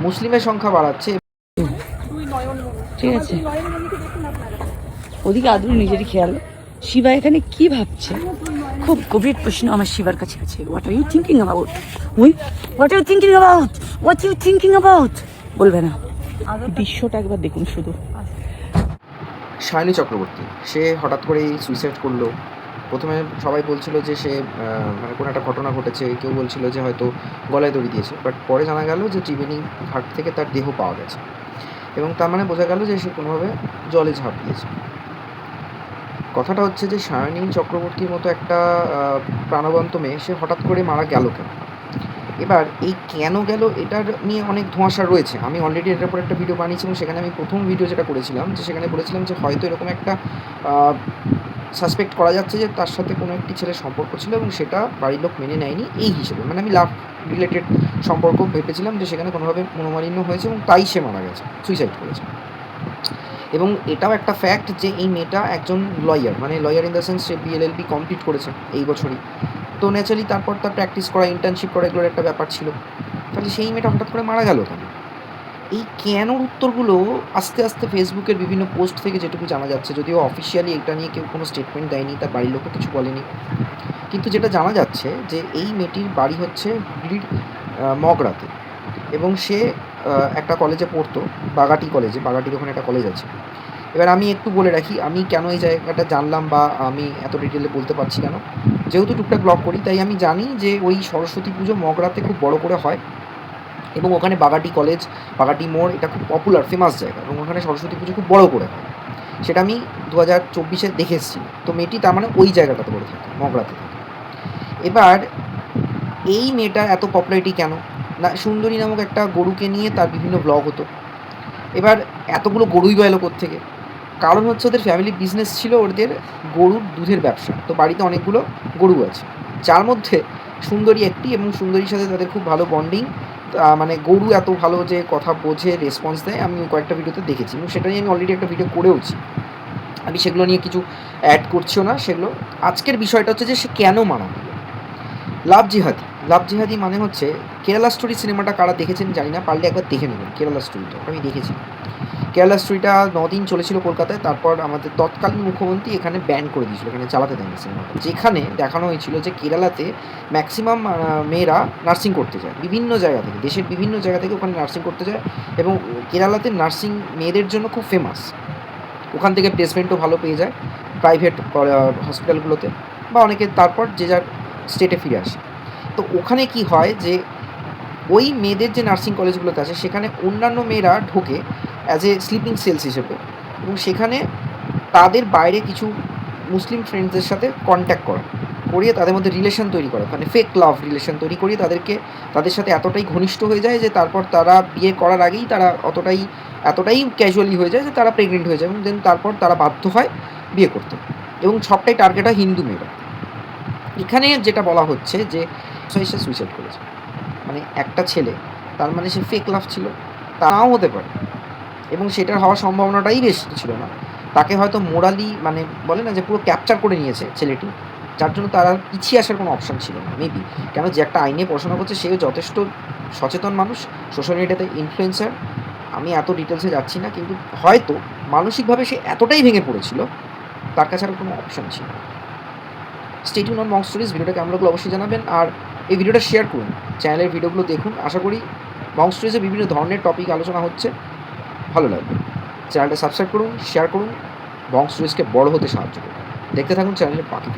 মুসলিমের সংখ্যা বাড়াচ্ছে। ঠিক আছে, ওদিকে আদৌ নিজেরই খেয়াল। শিবা এখানে কি ভাবছে? খুব গভীর প্রশ্ন আমার শিবার কাছে আছে। What are you thinking about? What are you thinking about? What you thinking about? বলবে না। দৃশ্যটা একবার দেখুন শুধু। সায়নী চক্রবর্তী, সে হঠাৎ করেই সুইসাইড করলো। প্রথমে সবাই বলছিল যে সে মানে কোনো একটা ঘটনা ঘটেছে, কেউ বলছিল যে হয়তো গলায় দড়ি দিয়েছে, বাট পরে জানা গেল যে ত্রিবেণী ঘাট থেকে তার দেহ পাওয়া গেছে, এবং তার মানে বোঝা গেল যে সে কোনোভাবে জলে ঝাঁপ দিয়েছে। কথাটা হচ্ছে যে সায়নী চক্রবর্তীর মতো একটা প্রাণবন্ত মেয়ে, সে হঠাৎ করে মারা গেল কেন? এবার এই কেন গেল এটার নিয়ে অনেক ধোঁয়াশা রয়েছে। আমি অলরেডি এটার উপর একটা ভিডিও বানিয়েছি, এবং সেখানে আমি প্রথম ভিডিও যেটা করেছিলাম, যে সেখানে বলেছিলাম যে হয়তো এরকম একটা সাসপেক্ট করা যাচ্ছে যে তার সাথে কোনো একটি ছেলের সম্পর্ক ছিল, এবং সেটা বাড়ির লোক মেনে নেয়নি এই হিসেবে। মানে আমি লাভ রিলেটেড সম্পর্ক ভেবেছিলাম যে সেখানে কোনোভাবে মনোমালিন্য হয়েছে, এবং তাই সে মারা গেছে, সুইসাইড করেছে। এবং এটাও একটা ফ্যাক্ট যে এই মেয়েটা একজন লয়ার, মানে লয়ার ইন দ্য সেন্স সে বিএলএলবি কমপ্লিট করেছে এই বছরই। তো ন্যাচারালি তারপর তার প্র্যাকটিস করা, ইন্টার্নশিপ করা, এগুলোর একটা ব্যাপার ছিল। তাহলে সেই মেয়েটা হঠাৎ করে মারা গেল কেন? এই কেনর উত্তরগুলো আস্তে আস্তে ফেসবুকের বিভিন্ন পোস্ট থেকে যেটুকু জানা যাচ্ছে, যদিও অফিসিয়ালি এটা নিয়ে কেউ কোনো স্টেটমেন্ট দেয়নি, তার বাড়ির লোকও কিছু বলেনি, কিন্তু যেটা জানা যাচ্ছে যে এই মেয়েটির বাড়ি হচ্ছে হুগলির মগরাতে, এবং সে একটা কলেজে পড়তো, বাগাটি কলেজে, বাগাটির ওখানে একটা কলেজ আছে। এবার আমি একটু বলে রাখি আমি কেন এই জায়গাটা জানলাম, বা আমি এত ডিটেলে বলতে পারছি কেন। যেহেতু টুকটাক ব্লগ করি, তাই আমি জানি যে ওই সরস্বতী পুজো মগরাতে খুব বড় করে হয়, এবং ওখানে বাগাটি কলেজ, বাগাটি মোড়, এটা খুব পপুলার ফেমাস জায়গা, এবং ওখানে সরস্বতী পুজো খুব বড় করে হয়। সেটা আমি 2024 দেখে এসেছি। তো মেয়েটি তার মানে ওই জায়গাটাতে পড়ে থাকে, মগরাতে থাকে। এবার এই মেয়েটার এত পপুলারিটি কেন? না, সুন্দরী নামক একটা গরুকে নিয়ে তার বিভিন্ন ব্লগ হতো। এবার এতগুলো গরুই বা এলো কোত্থেকে? কারণ হচ্ছে ওদের ফ্যামিলি বিজনেস ছিল, ওদের গরুর দুধের ব্যবসা। তো বাড়িতে অনেকগুলো গরু আছে, যার মধ্যে সুন্দরী একটি, এবং সুন্দরীর সাথে তাদের খুব ভালো বন্ডিং। মানে গরু এত ভালো যে কথা বোঝে, রেসপন্স দেয়, আমি কয়েকটা ভিডিওতে দেখেছি, এবং সেটা নিয়ে আমি অলরেডি একটা ভিডিও করেওছি। আমি সেগুলো নিয়ে কিছু অ্যাড করছিও না সেগুলো। আজকের বিষয়টা হচ্ছে যে সে কেন মারা গেল। লাভ জিহাদি, লাভ জিহাদি মানে হচ্ছে, কেরালা স্টোরি সিনেমাটা কারা দেখেছেন জানি না, পারলে একবার দেখে নেবেন কেরালা স্টোরিটা, আমি দেখেছি। কেরালা স্টোরিটা 9 দিন চলেছিল কলকাতায়, তারপর আমাদের তৎকালীন মুখ্যমন্ত্রী এখানে ব্যান করে দিয়েছিল, এখানে চালাতে দেয়নি সিনেমাটা। যেখানে দেখানো হয়েছিল যে কেরালাতে ম্যাক্সিমাম মেয়েরা নার্সিং করতে যায় বিভিন্ন জায়গা থেকে, দেশের বিভিন্ন জায়গা থেকে ওখানে নার্সিং করতে যায়, এবং কেরালাতে নার্সিং মেয়েদের জন্য খুব ফেমাস। ওখান থেকে প্লেসমেন্টও ভালো পেয়ে যায় প্রাইভেট হসপিটালগুলোতে, বা অনেকে তারপর যে যার স্টেটে ফিরে আসে। তো ওখানে কি হয় যে ওই মেয়েদের যে নার্সিং কলেজগুলোতে আছে, সেখানে অন্যান্য মেয়েরা ঢোকে অ্যাজ এ স্লিপিং সেলস হিসেবে, এবং সেখানে তাদের বাইরে কিছু মুসলিম ফ্রেন্ডসদের সাথে কন্ট্যাক্ট করিয়ে তাদের মধ্যে রিলেশন তৈরি করা, মানে ফেক লাভ রিলেশন তৈরি করিয়ে তাদের সাথে এতটাই ঘনিষ্ঠ হয়ে যায় যে তারপর তারা বিয়ে করার আগেই তারা এতটাই ক্যাজুয়ালি হয়ে যায় যে তারা প্রেগনেন্ট হয়ে যায়, এবং দেন তারপর তারা বাধ্য হয় বিয়ে করতে, এবং সবটাই টার্গেট হয় হিন্দু মেয়েরা। এখানে যেটা বলা হচ্ছে যে সে সুইসাইড করেছে, মানে একটা ছেলে, তার মানে সে ফেক লাভ ছিল, তাও হতে পারে, এবং সেটার হওয়ার সম্ভাবনাটাই বেশি ছিল না। তাকে হয়তো মোরালি, মানে বলে না যে পুরো ক্যাপচার করে নিয়েছে ছেলেটি, যার জন্য তার আর পিছিয়ে আসার কোনো অপশান ছিল না মেবি। কেন, যে একটা আইনে পড়াশোনা করছে, সেও যথেষ্ট সচেতন মানুষ, সোশ্যাল মিডিয়াতে ইনফ্লুয়েন্সার। আমি এত ডিটেলসে যাচ্ছি না, কিন্তু হয়তো মানসিকভাবে সে এতটাই ভেঙে পড়েছিল, তার কাছে আর কোনো অপশান ছিল না। Stay tune on Monk stories. ভিডিওটা কেমন লাগলো অবশ্যই জানাবেন, আর এই ভিডিওটা শেয়ার করুন, চ্যানেলের ভিডিওগুলো দেখুন। আশা করি মঙ্ক স্টোরিজে বিভিন্ন ধরনের টপিক আলোচনা হচ্ছে, ভালো লাগবে। চ্যানেলটা সাবস্ক্রাইব করুন, শেয়ার করুন, মঙ্ক স্টোরিজকে বড় হতে সাহায্য করুন। দেখতে থাকুন চ্যানেলের বাকি ভিডিও।